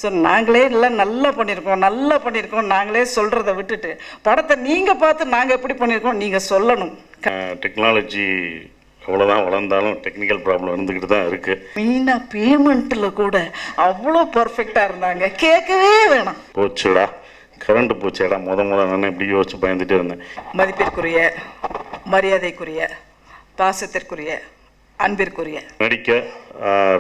So நாங்களே எல்லாம் நல்லா பண்ணியிருக்கோம் நாங்களே சொல்கிறத விட்டுட்டு படத்தை நீங்கள் பார்த்து நாங்கள் எப்படி பண்ணியிருக்கோம் நீங்கள் சொல்லணும். டெக்னாலஜி அவ்வளோதான் வளர்ந்தாலும் டெக்னிக்கல் ப்ராப்ளம் இருந்துக்கிட்டு தான் இருக்குது. மெயினாக பேமெண்ட்டில் கூட அவ்வளோ பர்ஃபெக்டாக இருந்தாங்க, கேட்கவே வேணாம். போச்சுடா கரண்ட் போச்சேடா நான் இப்படி யோசிச்சு பயந்துட்டே இருந்தேன். மதிப்பிற்குரிய, மரியாதைக்குரிய, பாசத்திற்குரிய, அன்பிற்குரிய நடிக்க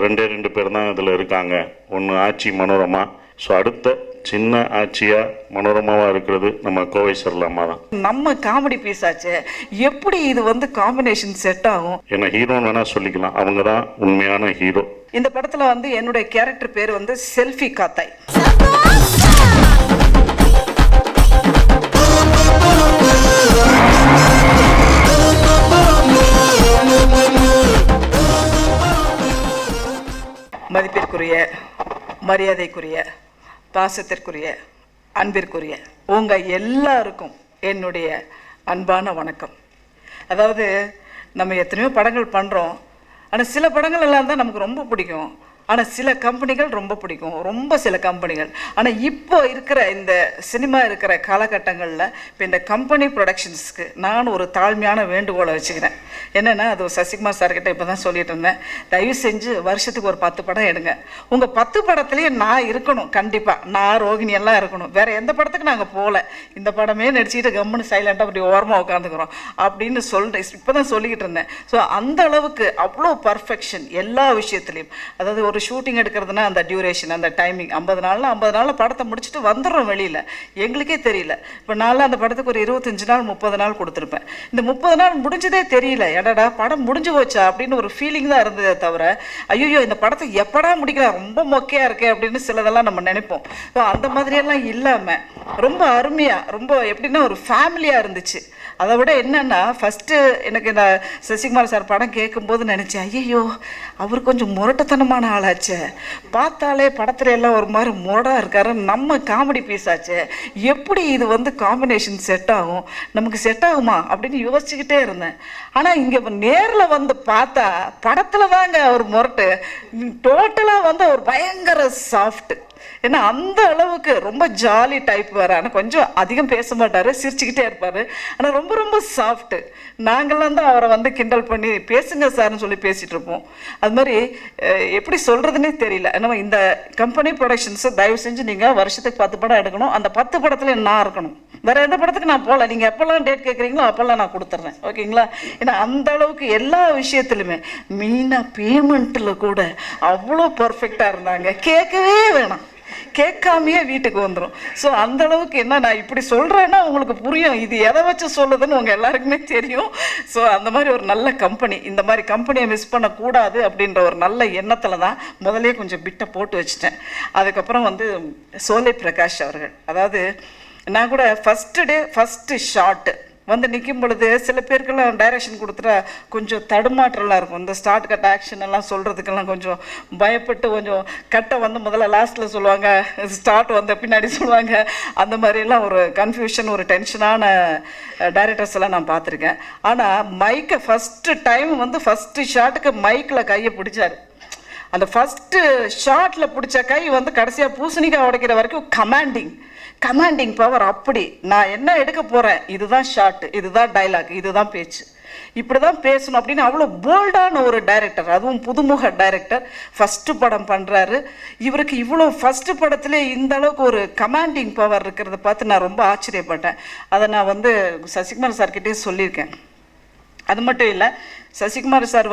ரெண்டு பேர் தான் இதில் இருக்காங்க. ஒன்று ஆச்சி மனோரமா. ஸோ அடுத்த சின்ன ஆட்சியாக மனோரமாவாக இருக்கிறது நம்ம கோவை சரளம்மா தான். நம்ம காமெடி பீஸ் ஆச்சு, எப்படி இது காம்பினேஷன் செட் ஆகும்? ஏன்னா ஹீரோன்னு வேணால் சொல்லிக்கலாம், அவங்க தான் உண்மையான ஹீரோ. இந்த படத்தில் என்னுடைய கேரக்டர் பேர் செல்ஃபி காத்தாய். மதிப்பிற்குரிய, மரியாதைக்குரிய, பாசத்திற்குரிய, அன்பிற்குரிய உங்கள் எல்லாருக்கும் என்னுடைய அன்பான வணக்கம். அதாவது நம்ம எத்தனையோ படங்கள் பண்ணுறோம், ஆனால் சில படங்கள் எல்லாம் தான் நமக்கு ரொம்ப பிடிக்கும், ஆனால் சில கம்பெனிகள் ரொம்ப பிடிக்கும், சில கம்பெனிகள். ஆனால் இப்போ இருக்கிற இந்த சினிமா இருக்கிற காலகட்டங்களில் இப்போ இந்த கம்பெனி ப்ரொடக்ஷன்ஸ்க்கு நான் ஒரு தாழ்மையான வேண்டுகோளை வச்சுக்கிறேன். என்னென்னா, அது சசிகுமார் சார்கிட்ட இப்போ தான் சொல்லிட்டு இருந்தேன், தயவு செஞ்சு வருஷத்துக்கு ஒரு 10 படம் எடுங்க. உங்கள் 10 படத்துலேயே நான் இருக்கணும், கண்டிப்பாக நான் ரோகிணி எல்லாம் இருக்கணும். வேறு எந்த படத்துக்கு நாங்கள் போகல, இந்த படமே நடிச்சுட்டு கம்முன்னு சைலண்டாக அப்படி ஓரமாக உட்காந்துக்கிறோம் அப்படின்னு சொல்லிட்டு இப்போ தான் சொல்லிக்கிட்டு இருந்தேன். ஸோ அந்த அளவுக்கு அவ்வளோ பர்ஃபெக்ஷன் எல்லா விஷயத்துலையும். அதாவது ஒரு ஷூட்டிங் எடுக்கிறதுனா அந்த டியூரேஷன், அந்த டைமிங் 50 நாளில் படத்தை முடிச்சுட்டு வந்துடுறோம் வெளியில், எங்களுக்கே தெரியல. இப்போ நான்லாம் அந்த படத்துக்கு ஒரு 25 நாள் 30 நாள் கொடுத்துருப்பேன். இந்த 30 நாள் முடிஞ்சதே தெரியல, எடடா படம் முடிஞ்சு போச்சா அப்படின்னு ஒரு ஃபீலிங் தான் இருந்ததே தவிர, ஐயோ இந்த படத்தை எப்படா முடிக்கலாம், ரொம்ப மொக்கையாக இருக்கே அப்படின்னு சிலதெல்லாம் நம்ம நினைப்போம். ஸோ அந்த மாதிரியெல்லாம் இல்லாமல் ரொம்ப அருமையாக, ரொம்ப எப்படின்னா ஒரு ஃபேமிலியாக இருந்துச்சு. அதை விட என்னென்னா, ஃபஸ்ட்டு எனக்கு இந்த சசிகுமார் சார் படம் கேட்கும்போது நினச்சேன், ஐயோ அவர் கொஞ்சம் முரட்டத்தனமான ஆளாச்சே, பார்த்தாலே படத்துல எல்லாம் ஒரு மாதிரி முரடாக இருக்காரு, நம்ம காமெடி பீஸ் ஆச்சு, எப்படி இது காம்பினேஷன் செட் ஆகும், நமக்கு செட் ஆகுமா அப்படின்னு யோசிச்சுக்கிட்டே இருந்தேன். ஆனால் இங்கே நேரில் பார்த்தா படத்தில் தாங்க அவர் முரட்டு, டோட்டலாக அவர் பயங்கர சாஃப்ட்டு. ஏன்னா அந்த அளவுக்கு ரொம்ப ஜாலி டைப் வேறு. ஆனால் கொஞ்சம் அதிகம் பேச மாட்டார், சிரிச்சுக்கிட்டே இருப்பார், ஆனால் ரொம்ப சாஃப்ட்டு. நாங்கள்லாம் தான் அவரை கிண்டல் பண்ணி பேசுங்க சார்னு சொல்லி பேசிகிட்டு இருப்போம். அது மாதிரி எப்படி சொல்கிறதுனே தெரியல. ஏன்னா இந்த கம்பெனி ப்ரொடக்ஷன்ஸை தயவு செஞ்சு நீங்கள் வருஷத்துக்கு 10 படம் எடுக்கணும். அந்த 10 படத்தில் நான் இருக்கணும், வேறு எந்த படத்துக்கு நான் போகல. நீங்கள் எப்போல்லாம் டேட் கேட்குறீங்களோ அப்போல்லாம் நான் கொடுத்துட்றேன், ஓகேங்களா? ஏன்னா அந்த அளவுக்கு எல்லா விஷயத்துலையுமே, மெயினாக பேமெண்ட்டில் கூட அவ்வளோ பர்ஃபெக்டாக இருந்தாங்க, கேட்கவே வேணாம், கேட்காமையே வீட்டுக்கு வந்துடும். ஸோ அந்த அளவுக்கு என்ன நான் இப்படி சொல்கிறேன்னா உங்களுக்கு புரியும், இது எதை வச்சு சொல்லுதுன்னு உங்கள் எல்லாருக்குமே தெரியும். ஸோ அந்த மாதிரி ஒரு நல்ல கம்பெனி, இந்த மாதிரி கம்பெனியை மிஸ் பண்ணக்கூடாது அப்படின்ற ஒரு நல்ல எண்ணத்தில் தான் முதலே கொஞ்சம் பிட்டை போட்டு வச்சுட்டேன். அதுக்கப்புறம் சோலை பிரகாஷ் அவர்கள், அதாவது நான் கூட ஃபஸ்ட்டு டே ஃபஸ்ட்டு ஷாட்டு நிற்கும் பொழுது சில பேருக்கெல்லாம் டைரக்ஷன் கொடுத்துட்டா கொஞ்சம் தடுமாற்றலாம் இருக்கும். இந்த ஸ்டார்ட் கட் ஆக்ஷன் எல்லாம் சொல்கிறதுக்கெல்லாம் கொஞ்சம் பயப்பட்டு கொஞ்சம் கட்டை முதல்ல லாஸ்ட்டில் சொல்லுவாங்க, ஸ்டார்ட் பின்னாடி சொல்லுவாங்க. அந்த மாதிரியெல்லாம் ஒரு கன்ஃபியூஷன், ஒரு டென்ஷனான டைரக்டர்ஸ் எல்லாம் நான் பார்த்துருக்கேன். ஆனால் மைக்கை ஃபஸ்ட்டு டைம் ஃபஸ்ட்டு ஷாட்டுக்கு மைக்கில் கையை பிடிச்சார். அந்த ஃபஸ்ட்டு ஷாட்டில் பிடிச்ச கை கடைசியாக பூசணிக்காய் உடைக்கிற வரைக்கும் கமாண்டிங் பவர். அப்படி நான் என்ன எடுக்க போகிறேன், இதுதான் ஷார்ட், இதுதான் டைலாக், இதுதான் பேச்சு, இப்படி தான் பேசணும் அப்படின்னு அவ்வளோ போல்டான ஒரு டைரக்டர், அதுவும் புதுமுக டைரக்டர், ஃபஸ்ட்டு படம் பண்ணுறாரு. இவருக்கு இவ்வளோ ஃபஸ்ட்டு படத்துலேயே இந்த அளவுக்கு ஒரு கமாண்டிங் பவர் இருக்கிறத பார்த்து நான் ரொம்ப ஆச்சரியப்பட்டேன். அதை நான் சசிகுமார் சார்கிட்டே சொல்லியிருக்கேன். அது மட்டும் இல்லை, சசிகுமார் சார்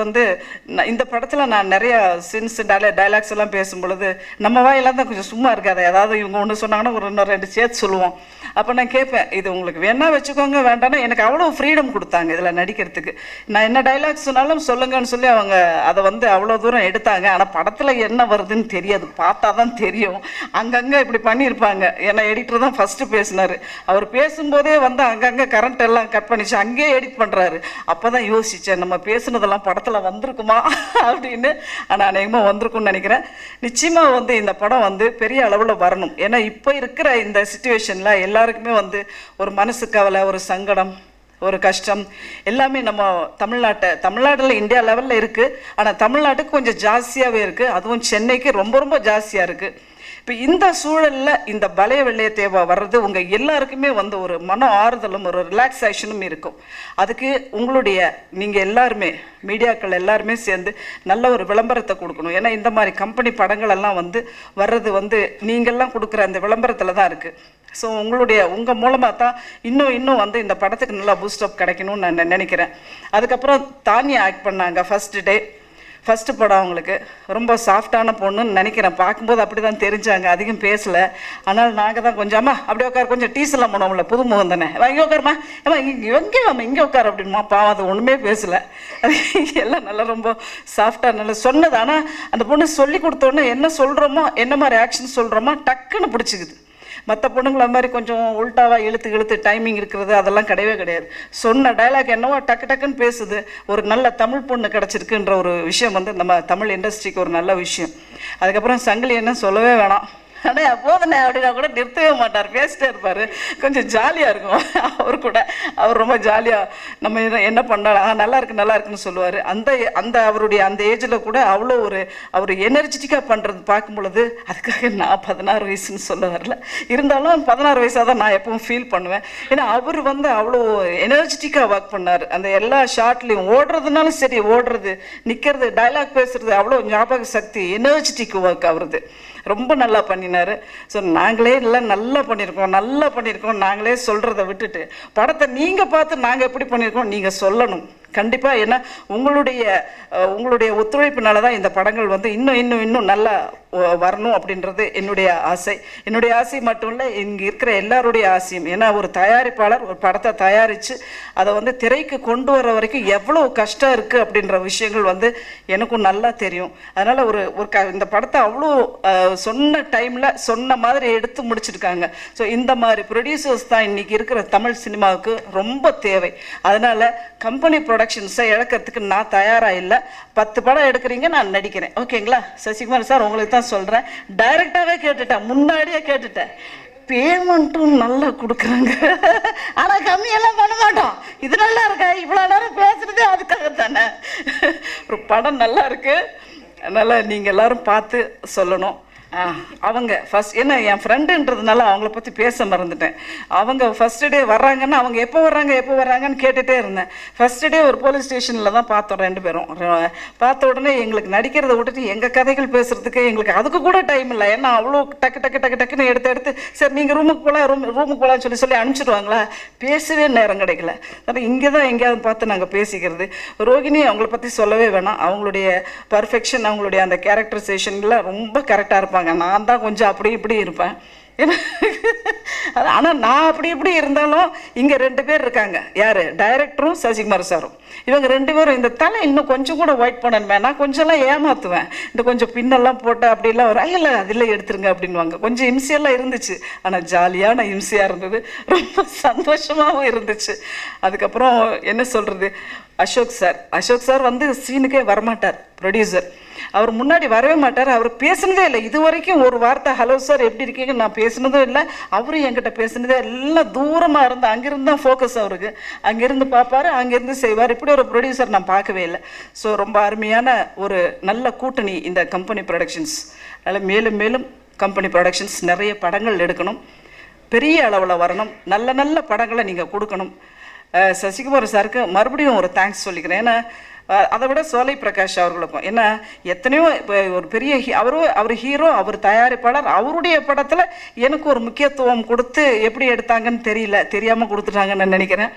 இந்த படத்தில் நான் நிறையா சீன்ஸ் டைலாக்ஸ் எல்லாம் பேசும் பொழுது நம்ம வாயெல்லாம் தான் கொஞ்சம் சும்மா இருக்காது, ஏதாவது இவங்க ஒன்று சொன்னாங்கன்னா ஒரு இன்னும் 2 சேர்த்து சொல்லுவோம். அப்போ நான் கேட்பேன், இது உங்களுக்கு வேணா வச்சுக்கோங்க, வேண்டாம்னா எனக்கு அவ்வளோ ஃப்ரீடம் கொடுத்தாங்க இதில் நடிக்கிறதுக்கு. நான் என்ன டைலாக்ஸ் சொன்னாலும் சொல்லுங்கன்னு சொல்லி அவங்க அதை அவ்வளோ தூரம் எடுத்தாங்க. ஆனால் படத்தில் என்ன வருதுன்னு தெரியாது, பார்த்தா தான் தெரியும். அங்கங்கே இப்படி பண்ணியிருப்பாங்க. ஏன்னா எடிட்டர் தான் ஃபஸ்ட்டு பேசினார். அவர் பேசும்போதே அங்கங்கே கரண்ட் எல்லாம் கட் பண்ணிச்சு, அங்கேயே எடிட் பண்ணுறாரு. அப்போ தான் யோசித்தேன், நம்ம பேசுனதெல்லாம் படத்தில் வந்திருக்குமா அப்படின்னு. ஆனால் அநேகமாக வந்திருக்கும்னு நினைக்கிறேன். நிச்சயமாக இந்த படம் பெரிய அளவில் வரணும். ஏன்னா இப்போ இருக்கிற இந்த சிச்சுவேஷனில் எல்லாருக்குமே ஒரு மனசு கவலை, ஒரு சங்கடம், ஒரு கஷ்டம் எல்லாமே நம்ம தமிழ்நாட்டில் இந்தியா லெவலில் இருக்குது. ஆனால் தமிழ்நாட்டுக்கு கொஞ்சம் ஜாஸ்தியாகவே இருக்குது. அதுவும் சென்னைக்கு ரொம்ப ஜாஸ்தியாக இருக்குது. இப்போ இந்த சூழலில் இந்த பலே வெள்ளைய தேவை வர்றது உங்கள் எல்லாருக்குமே வந்து ஒரு மன ஆறுதலும் ஒரு ரிலாக்ஸேஷனும் இருக்கும். அதுக்கு நீங்கள் எல்லாருமே மீடியாக்கள் எல்லாருமே சேர்ந்து நல்ல ஒரு விளம்பரத்தை கொடுக்கணும். ஏன்னா இந்த மாதிரி கம்பெனி படங்கள் எல்லாம் வந்து வர்றது வந்து நீங்கள்லாம் கொடுக்குற அந்த விளம்பரத்தில் தான் இருக்குது. ஸோ உங்கள் மூலமாக தான் இன்னும் வந்து இந்த படத்துக்கு நல்லா பூஸ்டப் கிடைக்கணும்னு நான் நினைக்கிறேன். அதுக்கப்புறம் தானியா ஆக்ட் பண்ணாங்க ஃபஸ்ட்டு படம். அவங்களுக்கு ரொம்ப சாஃப்டான பொண்ணுன்னு நினைக்கிறேன். பார்க்கும்போது அப்படி தான் தெரிஞ்சாங்க, அதிகம் பேசலை. ஆனால் நாங்கள் தான் கொஞ்சம் அம்மா அப்படியே உட்கார், கொஞ்சம் டீசெல்லாம் பண்ணுவோம்ல, புதுமுகம் தானே, இங்கே உட்காருமா, ஏமா இங்கே உட்கார் அப்படின்மா. பாவம் அது ஒன்றுமே பேசலை. எல்லாம் நல்லா ரொம்ப சாஃப்டாக நல்லா சொன்னது. ஆனால் அந்த பொண்ணு சொல்லி கொடுத்தோன்னே என்ன சொல்கிறோமோ, என்ன மாதிரி ஆக்ஷன் சொல்கிறோமோ டக்குன்னு பிடிச்சிக்குது. மற்ற பொண்ணுங்களை மாதிரி கொஞ்சம் உள்டாவாக இழுத்து டைமிங் இருக்கிறது அதெல்லாம் கிடையாது. சொன்ன டைலாக் என்னவோ டக்குன்னு பேசுது. ஒரு நல்ல தமிழ் பொண்ணு கிடச்சிருக்குன்ற ஒரு விஷயம் வந்து நம்ம தமிழ் இண்டஸ்ட்ரிக்கு ஒரு நல்ல விஷயம். அதுக்கப்புறம் சங்கிலி என்ன சொல்லவே வேணாம். ஆனால் போதுண்ணே அப்படின்னா கூட நிறுத்தவே மாட்டார், பேசிட்டே இருப்பார். கொஞ்சம் ஜாலியாக இருக்கும் அவர் ரொம்ப ஜாலியாக நம்ம என்ன பண்ணலாம் நல்லா இருக்குன்னு சொல்லுவார். அந்த அவருடைய அந்த ஏஜில் கூட அவ்வளோ அவர் எனர்ஜெட்டிக்காக பண்ணுறது பார்க்கும் பொழுது, அதுக்காக நான் 16 வயசுன்னு சொல்ல வரல, இருந்தாலும் 16 வயசாக தான் நான் எப்பவும் ஃபீல் பண்ணுவேன். ஏன்னா அவர் வந்து அவ்வளோ எனர்ஜெட்டிக்காக ஒர்க் பண்ணார். அந்த எல்லா ஷார்ட்லேயும் ஓடுறதுனாலும் சரி, ஓடுறது நிற்கிறது டைலாக் பேசுறது அவ்வளோ ஞாபக சக்தி எனர்ஜெட்டிக் ஒர்க் அவரது ரொம்ப நல்லா பண்ணினார். ஸோ நாங்களே எல்லாம் நல்லா பண்ணியிருக்கோம் நாங்களே சொல்கிறத விட்டுட்டு படத்தை நீங்கள் பார்த்து நாங்கள் எப்படி பண்ணியிருக்கோம் நீங்கள் சொல்லணும் கண்டிப்பாக. ஏன்னா உங்களுடைய ஒத்துழைப்பினால தான் இந்த படங்கள் வந்து இன்னும் நல்லா வரணும் அப்படின்றது என்னுடைய ஆசை மட்டும் இல்லை, இங்கே இருக்கிற எல்லாருடைய ஆசையும். ஏன்னா ஒரு தயாரிப்பாளர் ஒரு படத்தை தயாரித்து அதை வந்து திரைக்கு கொண்டு வர வரைக்கும் எவ்வளோ கஷ்டம் இருக்குது அப்படின்ற விஷயங்கள் வந்து எனக்கும் நல்லா தெரியும். அதனால் இந்த படத்தை அவ்வளோ சொன்ன டைமில் சொன்ன மாதிரி எடுத்து முடிச்சிருக்காங்க. ஸோ இந்த மாதிரி ப்ரொடியூசர்ஸ் தான் இன்றைக்கி இருக்கிற தமிழ் சினிமாவுக்கு ரொம்ப தேவை. அதனால் கம்பெனி ப்ரொடக்ஷன்ஸை இழக்கிறதுக்கு நான் தயாராக இல்லை. 10 படம் எடுக்கிறீங்க, நான் நடிக்கிறேன், ஓகேங்களா? சசிகுமார் சார் உங்களுக்கு தான் சொல்கிறேன், டைரெக்டாகவே கேட்டுட்டேன், முன்னாடியே கேட்டுட்டேன். பேமெண்ட்டும் நல்லா கொடுக்குறாங்க, ஆனால் கம்மியெல்லாம் பண்ண மாட்டோம். இது நல்லா இருக்கா, இவ்வளோ நேரம் பேசுகிறதே அதுக்காக தானே. ஒரு படம் நல்லா இருக்குது, அதனால் நீங்கள் எல்லோரும் பார்த்து சொல்லணும். அவங்க ஃபஸ்ட் என்ன என் ஃப்ரெண்டுன்றதுனால அவங்கள பற்றி பேச மறந்துட்டேன். அவங்க ஃபஸ்ட்டு டே வர்றாங்கன்னா அவங்க எப்போ வர்றாங்கன்னு கேட்டுகிட்டே இருந்தேன். ஃபஸ்ட்டு டே ஒரு போலீஸ் ஸ்டேஷனில் தான் பார்த்தோம் 2 பேரும். பார்த்த உடனே எங்களுக்கு நடிக்கிறத விட்டுட்டு எங்கள் கதைகள் பேசுகிறதுக்கு எங்களுக்கு அதுக்கு கூட டைம் இல்லை. ஏன்னா அவ்வளோ டக்குன்னு எடுத்து சரி நீங்கள் ரூமுக்கு போகலான்னு சொல்லி அனுப்பிச்சிடுவாங்களா, பேசவே நேரம் கிடைக்கல. ஆனால் இங்கே தான் எங்கேயாவது பார்த்து நாங்கள் பேசிக்கிறது. ரோகிணி அவங்கள பற்றி சொல்லவே வேணாம், அவங்களுடைய பர்ஃபெக்ஷன் அவங்களுடைய அந்த கேரக்டரைசேஷன்லாம் ரொம்ப கரெக்டாக இருப்பாங்க. நான் தான் கொஞ்சம் அப்படி இப்படி இருப்பேன். ஆனால் நான் அப்படி இப்படி இருந்தாலும் இங்கே 2 பேர் இருக்காங்க. யார்? டைரக்டரும் சசிகுமார் சாரும். இவங்க 2 பேரும் இந்த தலை இன்னும் கொஞ்சம் கூட ஒயிட் பண்ணணுமே, நான் கொஞ்சம்லாம் ஏமாற்றுவேன். இந்த கொஞ்சம் பின்னெல்லாம் போட்டு அப்படிலாம் வரும், இல்லை அதில் எடுத்துருங்க அப்படின்வாங்க. கொஞ்சம் இம்சையெல்லாம் இருந்துச்சு, ஆனால் ஜாலியான இம்சையாக இருந்தது, ரொம்ப சந்தோஷமாகவும் இருந்துச்சு. அதுக்கப்புறம் என்ன சொல்கிறது, அசோக் சார் வந்து சீனுக்கே வரமாட்டார். ப்ரொடியூசர் அவர் முன்னாடி வரவே மாட்டார். அவர் பேசுனதே இல்லை இது வரைக்கும். ஒரு வார்த்தை ஹலோ சார் எப்படி இருக்கீங்க நான் பேசுனதும் இல்லை, அவரும் என்கிட்ட பேசுனதே எல்லாம் தூரமாக இருந்து அங்கேருந்து தான் ஃபோக்கஸ் அவருக்கு. அங்கேருந்து பார்ப்பார், அங்கேருந்து செய்வார். இப்படி ஒரு ப்ரொடியூசர் நான் பார்க்கவே இல்லை. ஸோ ரொம்ப அருமையான ஒரு நல்ல கூட்டணி இந்த கம்பெனி ப்ரொடக்ஷன்ஸ். அதனால் மேலும் கம்பெனி ப்ரொடக்ஷன்ஸ் நிறைய படங்கள் எடுக்கணும், பெரிய அளவில் வரணும், நல்ல படங்களை நீங்கள் கொடுக்கணும். சசிகுமார் சாருக்கு மறுபடியும் ஒரு தேங்க்ஸ் சொல்லிக்கிறேன். ஏன்னா அதை விட சோலை பிரகாஷ் அவர்களுக்கும், ஏன்னா எத்தனையோ இப்போ ஒரு பெரிய அவர் ஹீரோ, அவர் தயாரிப்பாளர், அவருடைய படத்தில் எனக்கு ஒரு முக்கியத்துவம் கொடுத்து எப்படி எடுத்தாங்கன்னு தெரியாமல் கொடுத்துட்டாங்கன்னு நினைக்கிறேன்.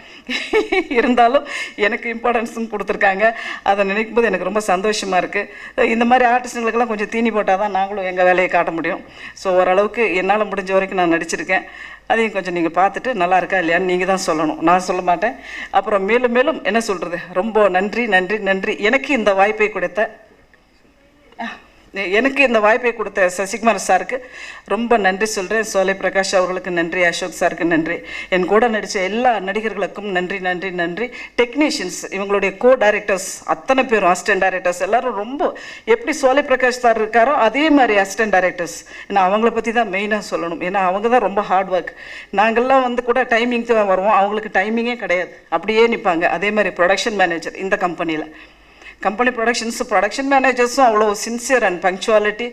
இருந்தாலும் எனக்கு இம்பார்ட்டன்ஸும் கொடுத்துருக்காங்க. அதை நினைக்கும் போது எனக்கு ரொம்ப சந்தோஷமாக இருக்குது. இந்த மாதிரி ஆர்டிஸ்ட்டுங்களுக்கெல்லாம் கொஞ்சம் தீனி போட்டால் தான் நாங்களும் எங்கள் வேலையை காட்ட முடியும். ஸோ ஓரளவுக்கு என்னால் முடிஞ்ச வரைக்கும் நான் நடிச்சிருக்கேன். அதையும் கொஞ்சம் நீங்கள் பார்த்துட்டு நல்லா இருக்கா இல்லையான்னு நீங்கள் தான் சொல்லணும், நான் சொல்ல மாட்டேன். அப்புறம் மேலும் என்ன சொல்கிறது, ரொம்ப நன்றி. எனக்கு இந்த வாய்ப்பை கொடுத்த சசிகுமார் சாருக்கு ரொம்ப நன்றி சொல்கிறேன். சோலை பிரகாஷ் அவர்களுக்கு நன்றி, அசோக் சாருக்கு நன்றி, என் கூட நடித்த எல்லா நடிகர்களுக்கும் நன்றி. டெக்னீஷியன்ஸ், இவங்களுடைய டைரக்டர்ஸ் அத்தனை பேரும், அசிஸ்டன்ட் டைரக்டர்ஸ் எல்லாரும் ரொம்ப எப்படி சோலை பிரகாஷ் சார் இருக்காரோ அதே மாதிரி அசிஸ்டன்ட் டைரக்டர்ஸ். ஏன்னா அவங்கள பற்றி தான் மெயினாக சொல்லணும். ஏன்னா அவங்க தான் ரொம்ப ஹார்ட் ஒர்க். நாங்கள்லாம் வந்து கூட டைமிங் தான் வருவோம், அவங்களுக்கு டைமிங்கே கிடையாது, அப்படியே நிற்பாங்க. அதே மாதிரி ப்ரொடக்ஷன் மேனேஜர் இந்த கம்பெனியில் கம்பெனி ப்ரொடக்ஷன் மேனேஜர்ஸும் அவ்வளோ சின்சியர் அண்ட் பங்க்சுவாலிட்டி,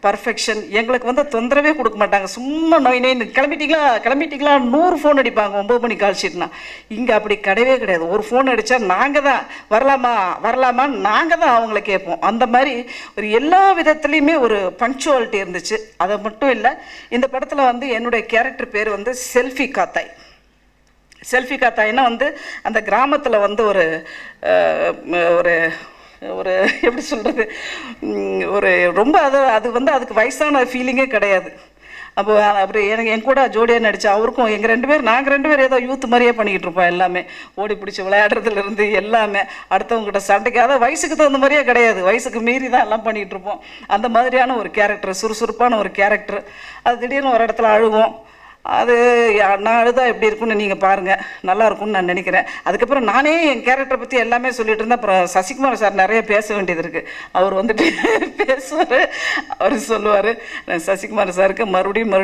பர்ஃபெக்ஷன். எங்களுக்கு வந்து தொந்தரவே கொடுக்க மாட்டாங்க. சும்மா நோயினு கிளம்பிட்டீங்களா 100 ஃபோன் அடிப்பாங்க 9 மணி கால் ஷீட்னா. இங்கே அப்படி கிடையவே கிடையாது. ஒரு ஃபோன் அடித்தா நாங்கள் தான் வரலாமா நாங்கள் தான் அவங்கள கேட்போம். அந்த மாதிரி ஒரு எல்லா விதத்துலேயுமே ஒரு பங்க்சுவாலிட்டி இருந்துச்சு. அதை மட்டும் இல்லை, இந்த படத்தில் வந்து என்னுடைய கேரக்டர் பேர் வந்து செல்ஃபி காத்தாய்னா வந்து அந்த கிராமத்தில் வந்து ஒரு ஒரு ஒரு எப்படி சொல்கிறது, ஒரு ரொம்ப அது வந்து அதுக்கு வயசான ஃபீலிங்கே கிடையாது. அப்போ அப்புறம் என் கூட ஜோடியாக நடித்தா அவருக்கும் நாங்கள் ரெண்டு பேர் ஏதோ யூத் மாதிரியே பண்ணிக்கிட்டு இருப்போம். எல்லாமே ஓடி பிடிச்சி விளையாடுறதுலேருந்து எல்லாமே அடுத்தவங்ககிட்ட சண்டைக்கு, அதாவது வயசுக்கு தகுந்த மாதிரியே கிடையாது, வயசுக்கு மீறி தான் எல்லாம் பண்ணிகிட்டு இருப்போம். அந்த மாதிரியான ஒரு கேரக்டர், சுறுசுறுப்பான ஒரு கேரக்டர். அது திடீர்னு ஒரு இடத்துல அழுவோம். அது நான் அழுதா எப்படி இருக்குன்னு நீங்கள் பாருங்கள், நல்லா இருக்கும்னு நான் நினைக்கிறேன். அதுக்கப்புறம் நானே என் கேரக்டரை பற்றி எல்லாமே சொல்லிட்டு இருந்தேன். அப்புறம் சசிகுமார் சார் நிறைய பேச வேண்டியது இருக்குது. அவர் வந்துட்டு பேசுவார், அவர் சொல்லுவார். நான் சசிகுமார் சாருக்கு மறுபடியும்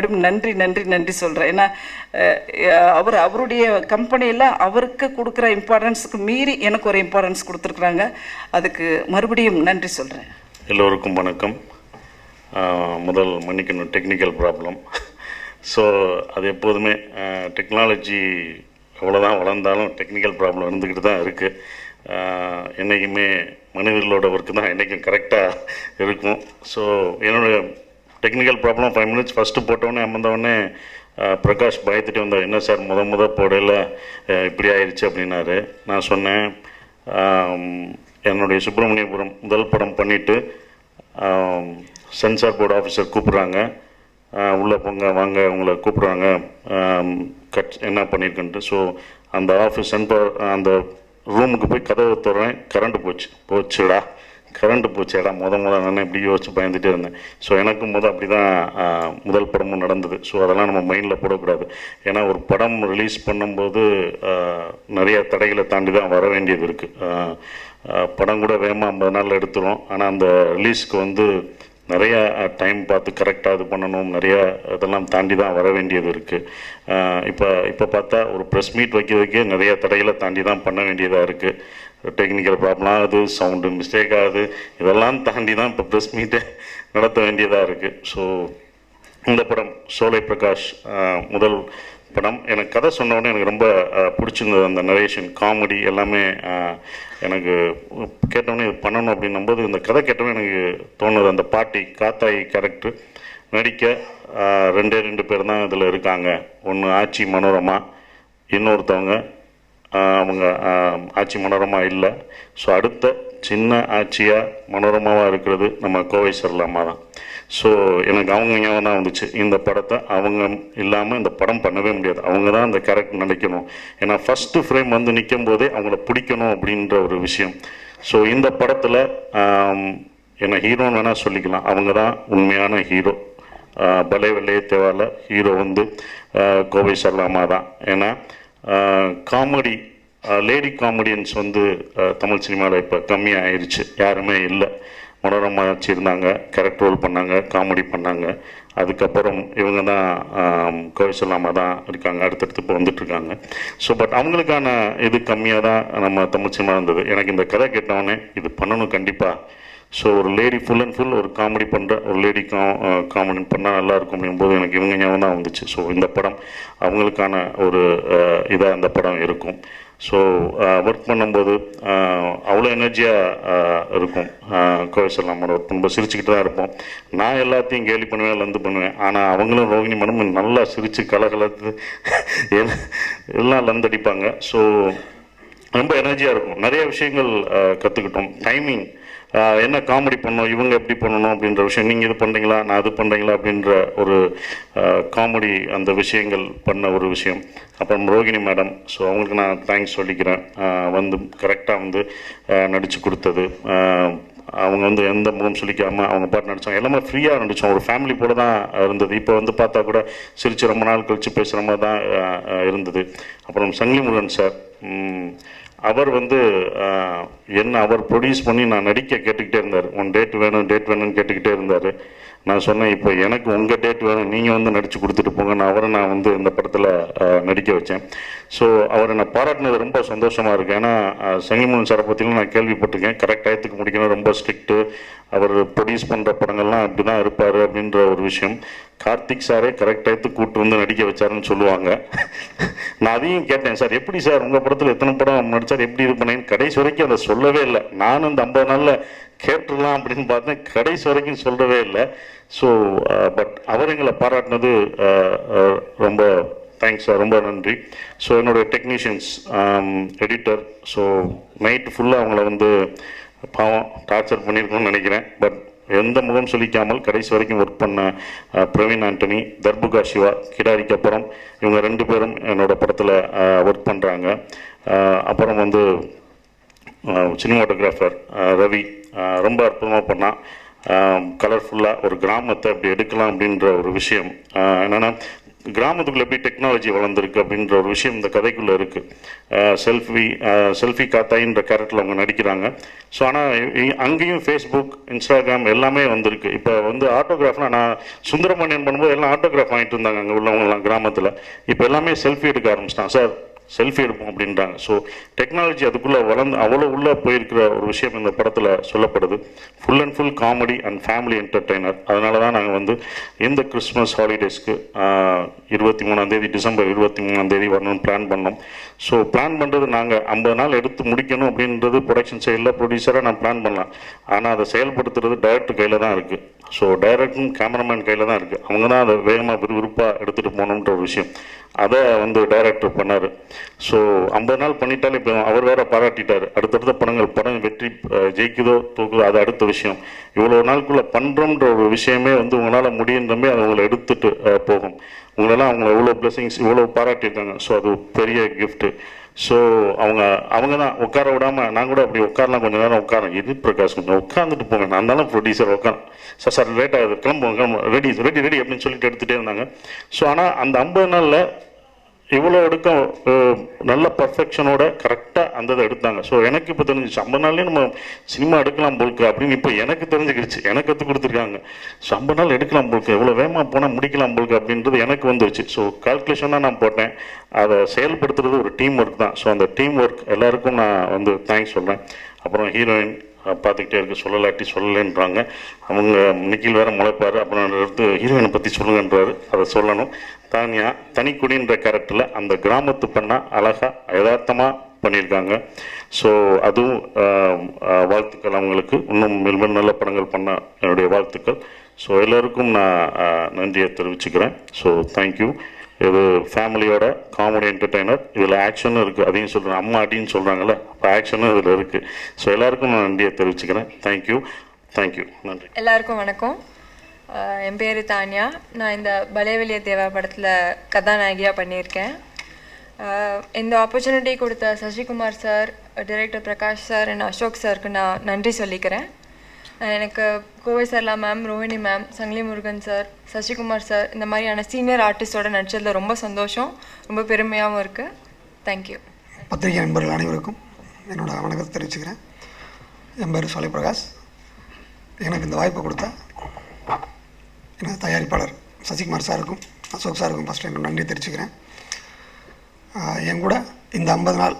நன்றி சொல்கிறேன். ஏன்னா அவருடைய கம்பெனியில் அவருக்கு கொடுக்குற இம்பார்ட்டன்ஸுக்கு மீறி எனக்கு ஒரு இம்பார்ட்டன்ஸ் கொடுத்துருக்குறாங்க. அதுக்கு மறுபடியும் நன்றி சொல்கிறேன். எல்லோருக்கும் வணக்கம். முதல் மன்னிக்கணும், டெக்னிக்கல் ப்ராப்ளம். ஸோ அது எப்போதுமே டெக்னாலஜி எவ்வளோதான் வளர்ந்தாலும் டெக்னிக்கல் ப்ராப்ளம் இருந்துக்கிட்டு தான் இருக்குது. என்றைக்குமே மனிதர்களோட ஒர்க்கு தான் என்றைக்கும் கரெக்டாக இருக்கும். ஸோ என்னோடய டெக்னிக்கல் ப்ராப்ளம் 5 மினிட்ஸ் ஃபஸ்ட்டு போட்டோடனே அமர்ந்தவொடனே பிரகாஷ் பயத்துட்டு வந்தார். என்ன சார் முத போடையில் இப்படி ஆயிடுச்சு அப்படின்னாரு. நான் சொன்னேன், என்னுடைய சுப்பிரமணியபுரம் முதல் படம் பண்ணிவிட்டு சென்சார் போர்டு ஆஃபீஸர் கூப்பிட்றாங்க, உள்ளே போங்க வாங்க உங்களை கூப்பிட்றாங்க, என்ன பண்ணியிருக்குன்ட்டு. ஸோ அந்த ஆஃபீஸ் அந்த ரூமுக்கு போய் கதவை திறறேன், கரண்ட்டு போச்சுடா முத நான் இப்படி யோசிச்சு பயந்துகிட்டே இருந்தேன். ஸோ எனக்கும் அப்படி தான் முதல் படமும் நடந்தது. ஸோ அதெல்லாம் நம்ம மைண்டில் போடக்கூடாது. ஏன்னா ஒரு படம் ரிலீஸ் பண்ணும்போது நிறைய தடைகளை தாண்டி தான் வர வேண்டியது இருக்குது. படம் கூட வேகமாக 50 நாளில் எடுத்துரும். ஆனால் அந்த ரிலீஸ்க்கு வந்து நிறையா டைம் பார்த்து கரெக்டாக இது பண்ணணும், நிறையா இதெல்லாம் தாண்டி தான் வர வேண்டியது இருக்குது. இப்போ பார்த்தா ஒரு ப்ரெஸ் மீட் வைக்கிறதுக்கே நிறையா தடைகளை தாண்டி தான் பண்ண வேண்டியதாக இருக்குது. டெக்னிக்கல் ப்ராப்ளம் ஆகுது, சவுண்டு மிஸ்டேக் ஆகுது, இதெல்லாம் தாண்டி தான் இப்போ ப்ரெஸ் மீட்டை நடத்த வேண்டியதாக இருக்குது. ஸோ இந்த படம் சோலை பிரகாஷ் முதல் படம். எனக்கு கதை சொன்னோடனே எனக்கு ரொம்ப பிடிச்சிருந்தது. அந்த நரேஷன், காமெடி எல்லாமே எனக்கு கேட்டோடனே இது பண்ணணும் அப்படின்னும்போது இந்த கதை கேட்டோன்னே எனக்கு தோணுது. அந்த பாட்டி காத்தாயி கேரக்டர் நடிக்க 2 பேர் தான் இதில் இருக்காங்க. ஒன்று ஆச்சி மனோரமா, இன்னொருத்தவங்க அவங்க ஆச்சி மனோரமா இல்லை. ஸோ அடுத்த சின்ன ஆட்சியாக மனோரமாவாக இருக்கிறது நம்ம கோவை சரளாமா தான். ஸோ எனக்கு அவங்க ஞாபகம் தான் வந்துச்சு. இந்த படத்தை அவங்க இல்லாமல் இந்த படம் பண்ணவே முடியாது, அவங்க தான் அந்த கேரக்டர் நடிக்கணும். ஏன்னா ஃபஸ்ட்டு ஃப்ரேம் வந்து நிற்கும் போதே அவங்கள பிடிக்கணும் அப்படின்ற ஒரு விஷயம். ஸோ இந்த படத்தில் என்ன ஹீரோன்னு வேணால் சொல்லிக்கலாம், அவங்க தான் உண்மையான ஹீரோ. பலே வெள்ளையே தேவால ஹீரோ வந்து கோவை சரளாமா தான். ஏன்னா காமெடி, லேடி காமெடியன்ஸ் வந்து தமிழ் சினிமாவில் இப்போ கம்மியாக ஆயிடுச்சு, யாருமே இல்லை. மனோரமா வச்சுருந்தாங்க, கேரக்டர் ரோல் பண்ணாங்க, காமெடி பண்ணாங்க. அதுக்கப்புறம் இவங்க தான் கோவை சரளாமா தான் இருக்காங்க, அடுத்தடுத்து இப்போ வந்துட்டுருக்காங்க. ஸோ பட் அவங்களுக்கான இது கம்மியாக தான் நம்ம தமிழ் சினிமா இருந்தது. எனக்கு இந்த கதை கேட்டவொடனே இது பண்ணணும் கண்டிப்பாக. ஸோ ஒரு லேடி ஃபுல் அண்ட் ஃபுல் ஒரு காமெடி பண்ணுற ஒரு லேடி காமெடி பண்ணால் நல்லாயிருக்கும் அப்படிங்கும்போது எனக்கு இவங்க ஞாபகம் தான் வந்துச்சு. ஸோ இந்த படம் அவங்களுக்கான ஒரு இதாக இந்த படம் இருக்கும். ஸோ ஒர்க் பண்ணும்போது அவ்வளோ எனர்ஜியாக இருக்கும். கோவை சரளாமா ஒர்க் பண்ணும்போது சிரிச்சுக்கிட்டு தான் இருப்போம். நான் எல்லாத்தையும் கேலி பண்ணுவேன், லந்து பண்ணுவேன். ஆனால் அவங்களும் ரோகிணி மேடம் நல்லா சிரித்து கலகலத்து எல்லாம் லந்தடிப்பாங்க. ஸோ ரொம்ப எனர்ஜியாக இருக்கும். நிறைய விஷயங்கள் கற்றுக்கிட்டோம். டைமிங், என்ன காமெடி பண்ணணும், இவங்க எப்படி பண்ணணும் அப்படின்ற விஷயம், நீங்கள் இது பண்ணுறீங்களா நான் அது பண்ணுறீங்களா அப்படின்ற ஒரு காமெடி அந்த விஷயங்கள் பண்ண ஒரு விஷயம். அப்புறம் ரோகிணி மேடம், ஸோ அவங்களுக்கு நான் தேங்க்ஸ் சொல்லிக்கிறேன். வந்து கரெக்டாக வந்து நடித்து கொடுத்தது. அவங்க வந்து எந்த முகம் சொல்லிக்காமல் அவங்க பாட்டு நடித்தாங்க. எல்லாமே ஃப்ரீயாக நடித்தோம், ஒரு ஃபேமிலி போல தான் இருந்தது. இப்போ வந்து பார்த்தா கூட சிரித்து ரொம்ப நாள் கழித்து பேசுகிற மாதிரி தான் இருந்தது. அப்புறம் சங்கிலி முருகன் சார், அவர் வந்து என்ன அவர் ப்ரொடியூஸ் பண்ணி நான் நடிக்க கேட்டுக்கிட்டே இருந்தார். டேட் வேணும்னு கேட்டுக்கிட்டே இருந்தார். நான் சொன்னேன், இப்போ எனக்கு உங்கள் டேட் வேணும், நீங்கள் வந்து நடித்து கொடுத்துட்டு போங்க. நான் வந்து இந்த படத்தில் நடிக்க வச்சேன். ஸோ அவர் என்னை பாராட்டினது ரொம்ப சந்தோஷமாக இருக்குது. ஏன்னா சங்கிமோகன் சாரை பற்றிலாம் நான் கேள்விப்பட்டிருக்கேன். கரெக்ட் டயத்துக்கு முடிக்கணும், ரொம்ப ஸ்ட்ரிக்ட்டு, அவர் ப்ரொடியூஸ் பண்ணுற படங்கள்லாம் அப்படி தான் இருப்பார் அப்படின்ற ஒரு விஷயம். கார்த்திக் சாரே கரெக்ட் டயத்துக்கு கூப்பிட்டு வந்து நடிக்க வச்சாருன்னு சொல்லுவாங்க. நான் அதையும் கேட்டேன், சார் எப்படி சார் உங்கள் படத்தில் எத்தனை படம் நடித்தார், எப்படி இது பண்ணேன்னு. கடைசி வரைக்கும் அதை சொல்லவே இல்லை. நானும் இந்த 50 நாளில் கேட்டுடலாம் அப்படின்னு பார்த்தேன், கடைசி வரைக்கும் சொல்லவே இல்லை. ஸோ பட் அவர் எங்களை பாராட்டினது ரொம்ப தேங்க்ஸ் சார், ரொம்ப நன்றி. ஸோ என்னுடைய டெக்னீஷியன்ஸ், எடிட்டர், ஸோ நைட்டு ஃபுல்லாக அவங்கள வந்து பாவம் டார்ச்சர் பண்ணியிருக்கோன்னு நினைக்கிறேன். பட் எந்த முகம் சொல்லிக்காமல் கடைசி வரைக்கும் ஒர்க் பண்ண பிரவீன் ஆண்டனி, தர்புகா சிவா, கிடாரிக்கு அப்புறம் இவங்க 2 பேரும் என்னோட படத்தில் ஒர்க் பண்ணுறாங்க. அப்புறம் வந்து சினிமாட்டோகிராஃபர் ரவி ரொம்ப அற்புதமாக பண்ணான். கலர்ஃபுல்லாக ஒரு கிராமத்தை அப்படி எடுக்கலாம் அப்படின்ற ஒரு விஷயம், என்னென்னா கிராமத்துக்குள்ளே எப்படி டெக்னாலஜி வளர்ந்துருக்கு அப்படின்ற ஒரு விஷயம் இந்த கதைக்குள்ளே இருக்குது. செல்ஃபி காத்தாயின்ற கேரக்டரில் அவங்க நடிக்கிறாங்க. ஸோ ஆனால் அங்கேயும் ஃபேஸ்புக், இன்ஸ்டாகிராம் எல்லாமே வந்திருக்கு. இப்போ வந்து ஆட்டோகிராஃப்லாம் நான் சுந்தரமணியன் பண்ணும்போது எல்லாம் ஆட்டோகிராஃப் வாங்கிட்டு இருந்தாங்க அங்கே உள்ளவங்கலாம் கிராமத்தில். இப்போ எல்லாமே செல்ஃபி எடுக்க ஆரம்பிச்சிட்டான். சார் செல்ஃபி எடுப்போம் அப்படின்றாங்க. ஸோ டெக்னாலஜி அதுக்குள்ளே வளர்ந்து அவ்வளோ உள்ளே போயிருக்கிற ஒரு விஷயம் இந்த படத்தில் சொல்லப்படுது. Full and full comedy and family entertainer. அதனால தான் நாங்கள் வந்து இந்த கிறிஸ்மஸ் ஹாலிடேஸ்க்கு 23ஆம் தேதி, டிசம்பர் 23ஆம் தேதி வரணும்னு பிளான் பண்ணோம். ஸோ பிளான் பண்ணுறது நாங்கள் 50 நாள் எடுத்து முடிக்கணும் அப்படின்றது ப்ரொடக்ஷன் சைடில் ப்ரொடியூசராக நான் பிளான் பண்ணலாம். ஆனால் அதை செயல்படுத்துறது டைரக்டர் கையில் தான் இருக்குது. ஸோ டைரக்டரும் கேமராமேன் கையில் தான் இருக்குது. அவங்க தான் அதை வேகமாக விறுவிறுப்பாக எடுத்துகிட்டு போகணுன்ற ஒரு விஷயம் அதை வந்து டைரக்டர் பண்ணார். ஸோ 50 நாள் பண்ணிட்டாலே இப்போ அவர் வேற பாராட்டிட்டார். அடுத்தடுத்த படம் வெற்றி ஜெயிக்குதோ தோக்குதோ அது அடுத்த விஷயம். இவ்வளோ நாளுக்குள்ளே பண்ணுறோன்ற ஒரு விஷயமே வந்து உங்களால் முடியுன்றமே அது உங்களை எடுத்துகிட்டு போகும். உங்களெல்லாம் அவங்க எவ்வளோ பிளெஸிங்ஸ் இவ்வளோ பாராட்டியிருக்காங்க. ஸோ அது பெரிய கிஃப்ட்டு. ஸோ அவங்க தான் உட்கார விடாமல், நான் கூட அப்படி உட்காரலாம், கொஞ்சம் நேரம் உட்காரேன், இது பிரகாஷ் கொஞ்சம் உட்காந்துட்டு போங்க, நான் தானே ப்ரொடியூசர் உட்காரன், சார் லேட் ஆகுது, கிளம்புவோம் ரெடி ரெடி ரெடி அப்படின்னு சொல்லிட்டு எடுத்துகிட்டே இருந்தாங்க. ஸோ ஆனால் அந்த 50 நாளில் இவ்வளோ எடுக்க நல்ல பர்ஃபெக்ஷனோட கரெக்டாக அந்த இதை எடுத்தாங்க. ஸோ எனக்கு இப்போ தெரிஞ்சிச்சு 50 நாள்லேயே நம்ம சினிமா எடுக்கலாம் போல்க்கு அப்படின்னு இப்போ எனக்கு தெரிஞ்சுக்கிடுச்சு. எனக்கு கற்றுக் கொடுத்துருக்காங்க. ஸோ 50 நாள் எடுக்கலாம் போல்க்கு, எவ்வளோ வேகமாக போனால் முடிக்கலாம் போல்க்கு அப்படின்றது எனக்கு வந்துருச்சு. ஸோ கால்குலேஷனாக நான் போட்டேன். அதை செயல்படுத்துறது ஒரு டீம் ஒர்க் தான். ஸோ அந்த டீம் ஒர்க் எல்லாருக்கும் நான் வந்து தேங்க்ஸ் சொல்கிறேன். அப்புறம் ஹீரோயின் பார்த்துக்கிட்டே இருக்கு, சொல்லலாட்டி சொல்லலைன்றாங்க அவங்க. நிக்கில் வேற முளைப்பார், அப்புறம் எடுத்து ஹீரோயினை பற்றி சொல்லுங்கன்றாரு, அதை சொல்லணும். தானியா தனிக்குடின்ற கேரக்டரில் அந்த கிராமத்து பண்ணால் அழகாக யதார்த்தமாக பண்ணியிருக்காங்க. ஸோ அதுவும் வாழ்த்துக்கள் அவங்களுக்கு. இன்னும் மேலும் நல்ல படங்கள் பண்ண என்னுடைய வாழ்த்துக்கள். ஸோ எல்லோருக்கும் நான் நன்றியை தெரிவிச்சுக்கிறேன். So thank you. இது ஃபேமிலியோட காமெடி என்டர்டெய்னர். இதில் ஆக்ஷனும் இருக்குது, அதையும் சொல்கிறேன். அம்மா அடின்னு சொல்கிறாங்கல்ல, அப்போ ஆக்ஷனும் இதில் இருக்குது. ஸோ எல்லாருக்கும் நான் நன்றியை தெரிவிச்சுக்கிறேன். தேங்க்யூ. நன்றி. எல்லாருக்கும் வணக்கம். என் பேர் தானியா. நான் இந்த பலேவலிய தேவா படத்தில் கதாநாயகியாக பண்ணியிருக்கேன். இந்த ஆப்பர்ச்சுனிட்டி கொடுத்த Sasikumar sir, director Prakash sir and Ashok சாருக்கு நான் நன்றி சொல்லிக்கிறேன். எனக்கு கோவை சர்லா மேம், ரோஹிணி மேம், சங்கிலி முருகன் சார், சசிகுமார் சார், இந்த மாதிரியான சீனியர் ஆர்டிஸ்டோட நடிச்சதில் ரொம்ப சந்தோஷம், ரொம்ப பெருமையாகவும் இருக்குது. தேங்க்யூ. பத்திரிகை நண்பர்கள் அனைவருக்கும் என்னோட வணக்கத்தை தெரிவிச்சுக்கிறேன். என் பேர் சோலை பிரகாஷ். எனக்கு இந்த வாய்ப்பை கொடுத்த எனது தயாரிப்பாளர் சசிகுமார் சாருக்கும் அசோக் சாருக்கும் ஃபஸ்ட்டு என்னோட நன்றி தெரிவிச்சுக்கிறேன். என் கூட இந்த 50 நாள்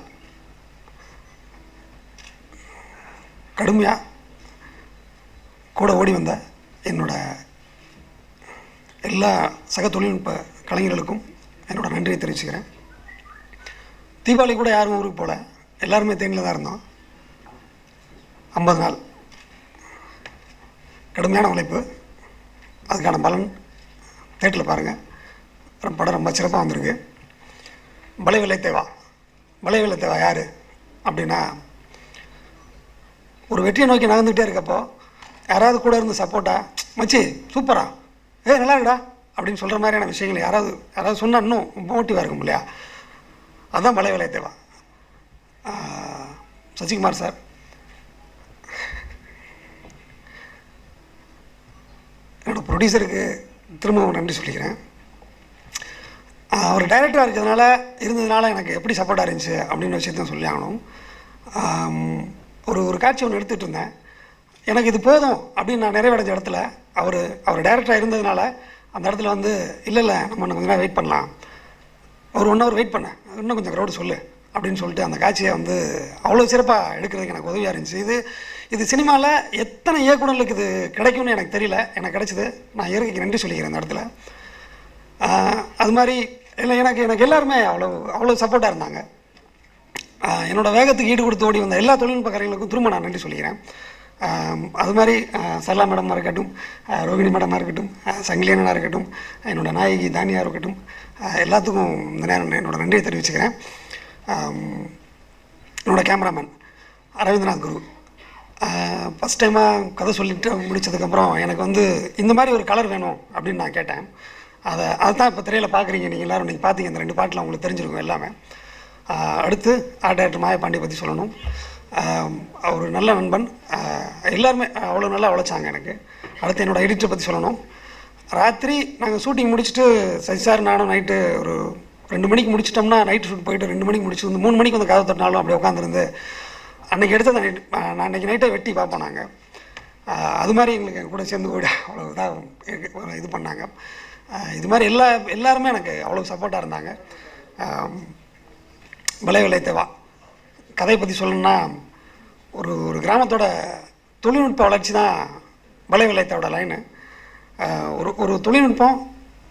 கடுமையாக கூட ஓடி வந்த என்னோட எல்லா சக தொழில்நுட்ப கலைஞர்களுக்கும் என்னோட நன்றியை தெரிவிச்சுக்கிறேன். தீபாவளி கூட யாரும் ஊருக்கு போகல, எல்லாருமே தேனியில் தான் இருந்தோம். 50 நாள் கடுமையான உழைப்பு, அதுக்கான பலன் தேட்டில் பாருங்கள். படம் ரொம்ப சிறப்பாக வந்திருக்கு. பலேவலிய தேவா யார் அப்படின்னா, ஒரு வெற்றியை நோக்கி நகர்ந்துக்கிட்டே இருக்கப்போ யாராவது கூட இருந்து சப்போர்ட்டாக, மச்சி சூப்பரா, நல்லா இருக்குடா அப்படின்னு சொல்கிற மாதிரியான விஷயங்கள் யாராவது சொன்னால் இன்னும் மோட்டிவாக இருக்கும் இல்லையா? அதுதான் பலேவலிய தேவா. சசிகுமார் சார், என்னோடய ப்ரொடியூசருக்கு திரும்பவும் நன்றி சொல்லிக்கிறேன். அவர் டைரக்டராக இருந்ததுனால எனக்கு எப்படி சப்போர்ட்டாக இருந்துச்சு அப்படின்னு விஷயத்தான் சொல்லி ஆகணும். ஒரு காட்சி ஒன்று எடுத்துகிட்டு இருந்தேன். எனக்கு இது போதும் அப்படின்னு நான் நிறைவடைஞ்ச இடத்துல அவர் டைரக்டராக இருந்ததுனால அந்த இடத்துல வந்து இல்லை நம்ம கொஞ்ச நேரம் வெயிட் பண்ணலாம், ஒரு 1 hour வெயிட் பண்ணேன், இன்னும் கொஞ்சம் க்ரௌடு சொல்லு அப்படின்னு சொல்லிட்டு அந்த காட்சியை வந்து அவ்வளோ சிறப்பாக எடுக்கிறதுக்கு எனக்கு உதவியாக இருந்துச்சு. இது சினிமாவில் எத்தனை இயக்குனர்களுக்கு இது கிடைக்கும்னு எனக்கு தெரியல, எனக்கு கிடைச்சிது. நான் இயற்கைக்கு நன்றி சொல்லிக்கிறேன் இந்த இடத்துல. அது மாதிரி இல்லை, எனக்கு எல்லாருமே அவ்வளோ சப்போர்ட்டாக இருந்தாங்க. என்னோடய வேகத்துக்கு ஈடு கொடுத்து ஓடி வந்த எல்லா தொழில்நுட்பக்காரங்களுக்கும் திரும்ப நான் நன்றி சொல்லிக்கிறேன். அது மாதிரி சரளா மேடமாக இருக்கட்டும், ரோகிணி மேடமாக இருக்கட்டும், சங்கிலியனாக இருக்கட்டும், என்னோடய நாயகி தானியாக இருக்கட்டும், எல்லாத்துக்கும் இந்த நேரம் என்னோடய நன்றியை தெரிவிச்சுக்கிறேன். என்னோடய கேமராமேன் அரவிந்தநாத் குரு, ஃபஸ்ட் டைமாக கதை சொல்லிட்டு முடித்ததுக்கப்புறம் எனக்கு வந்து இந்த மாதிரி ஒரு கலர் வேணும் அப்படின்னு நான் கேட்டேன். அதுதான் இப்போ திரையில் பார்க்குறீங்க நீங்கள் எல்லோரும். நீங்கள் பார்த்தீங்க இந்த 2 பாட்டில் உங்களுக்கு தெரிஞ்சிருக்கும் எல்லாமே. அடுத்து ஆர்ட் டைரக்டர் மாயப்பாண்டியை பற்றி சொல்லணும். அவர் நல்ல நண்பன், எல்லாருமே அவ்வளோ நல்லா உழைச்சாங்க எனக்கு. அடுத்து என்னோடய எடிட்டரை பற்றி சொல்லணும். ராத்திரி நாங்கள் ஷூட்டிங் முடிச்சுட்டு சசி சார் நானும் நைட்டு ஒரு 2 மணிக்கு முடிச்சிட்டோம்னா, நைட்டு ஷூட் போயிட்டு 2 மணிக்கு முடிச்சு வந்து 3 மணிக்கு வந்து கதை தட்டினாலும் அப்படியே உட்காந்துருந்து அன்றைக்கி எடுத்ததை நான் அன்றைக்கி நைட்டை வெட்டி பார்ப்போம் நாங்கள். அது மாதிரி எங்களுக்கு கூட சேர்ந்து கூட அவ்வளோ இதாக இது பண்ணாங்க. இது மாதிரி எல்லாருமே எனக்கு அவ்வளோ சப்போர்ட்டாக இருந்தாங்க. பலே தேவா கதையை பற்றி சொல்லணும்னா, ஒரு கிராமத்தோட தொழில்நுட்ப வளர்ச்சி தான் பலே தேவோட லைனு. ஒரு தொழில்நுட்பம்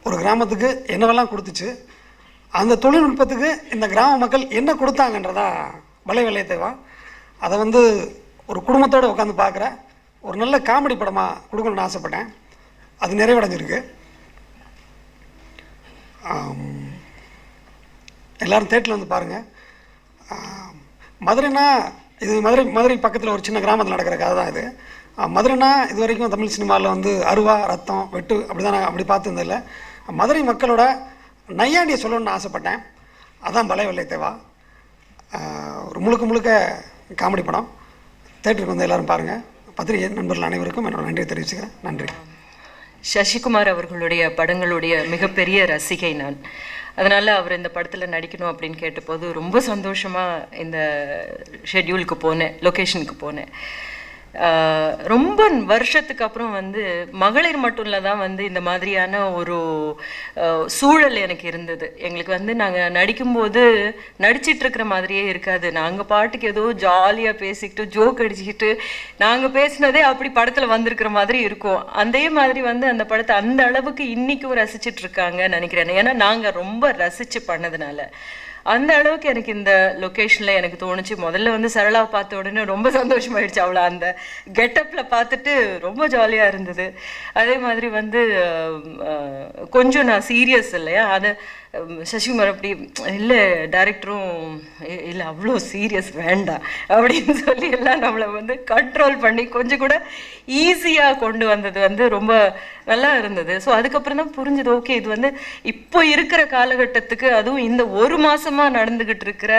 ஒரு கிராமத்துக்கு என்னவெல்லாம் கொடுத்துச்சு, அந்த தொழில்நுட்பத்துக்கு இந்த கிராம மக்கள் என்ன கொடுத்தாங்கன்றதா பலே தேவா. அதை வந்து ஒரு குடும்பத்தோடு உட்காந்து பார்க்குற ஒரு நல்ல காமெடி படமாக கொடுக்கணும்னு ஆசைப்பட்டேன். அது நிறைவடைஞ்சிருக்கு. எல்லோரும் தேட்டரில் வந்து பாருங்கள். மதுரைனா இது மதுரை பக்கத்தில் ஒரு சின்ன கிராமத்தில் நடக்கிற கதை தான் இது. மதுரைனா இது வரைக்கும் தமிழ் சினிமாவில் வந்து அருவா ரத்தம் வெட்டு அப்படி பார்த்துருந்தில்ல. மதுரை மக்களோட நையாண்டியை சொல்லணும்னு ஆசைப்பட்டேன். அதான் பலே தேவா. ஒரு முழுக்க காமெடி படம். தேட்டருக்கு வந்து எல்லோரும் பாருங்கள். பத்திரிகை நண்பர்கள் அனைவருக்கும் என்னோட நன்றியை தெரிவிச்சுக்கிறேன். நன்றி. சசிகுமார் அவர்களுடைய படங்களுடைய மிகப்பெரிய ரசிகை நான். அதனால் அவர் இந்த படத்தில் நடிக்கணும் அப்படின்னு கேட்டபோது ரொம்ப சந்தோஷமாக இந்த ஷெட்யூலுக்கு போனேன், லொக்கேஷனுக்கு போனேன். ரொம்ப வருஷத்துக்கு அப்புறம் வந்து மகளிர் மட்டும் இல்லை தான் வந்து இந்த மாதிரியான ஒரு சூழல் எனக்கு இருந்தது. எங்களுக்கு வந்து நாங்கள் நடிக்கும்போது நடிச்சிட்ருக்கிற மாதிரியே இருக்காது. நாங்கள் பாட்டுக்கு ஏதோ ஜாலியாக பேசிக்கிட்டு ஜோக் அடிச்சுக்கிட்டு நாங்கள் பேசினதே அப்படி படத்தில் வந்திருக்கிற மாதிரி இருக்கும். அதே மாதிரி வந்து அந்த படத்தை அந்த அளவுக்கு இன்றைக்கும் ரசிச்சிட்ருக்காங்கன்னு நினைக்கிறேன். ஏன்னா நாங்கள் ரொம்ப ரசித்து பண்ணதுனால அந்த அளவுக்கு எனக்கு இந்த லொக்கேஷனில் எனக்கு தோணுச்சு. முதல்ல வந்து சரளாவை பார்த்த உடனே ரொம்ப சந்தோஷமாயிடுச்சு. அவளை அந்த கெட்டப்பில் பார்த்துட்டு ரொம்ப ஜாலியாக இருந்தது. அதே மாதிரி வந்து கொஞ்சம் நான் சீரியஸ் இல்லையா, அதை சசிகுமார் அப்படி இல்லை, டைரக்டரும் இல்லை அவ்வளோ சீரியஸ் வேண்டாம் அப்படின்னு சொல்லி எல்லாம் நம்மளை வந்து கண்ட்ரோல் பண்ணி கொஞ்சம் கூட ஈஸியாக கொண்டு வந்தது வந்து ரொம்ப நல்லா இருந்தது. ஸோ அதுக்கப்புறம் தான் புரிஞ்சுது, ஓகே இது வந்து இப்போ இருக்கிற காலகட்டத்துக்கு, அதுவும் இந்த 1 மாதமாக நடந்துக்கிட்டு இருக்கிற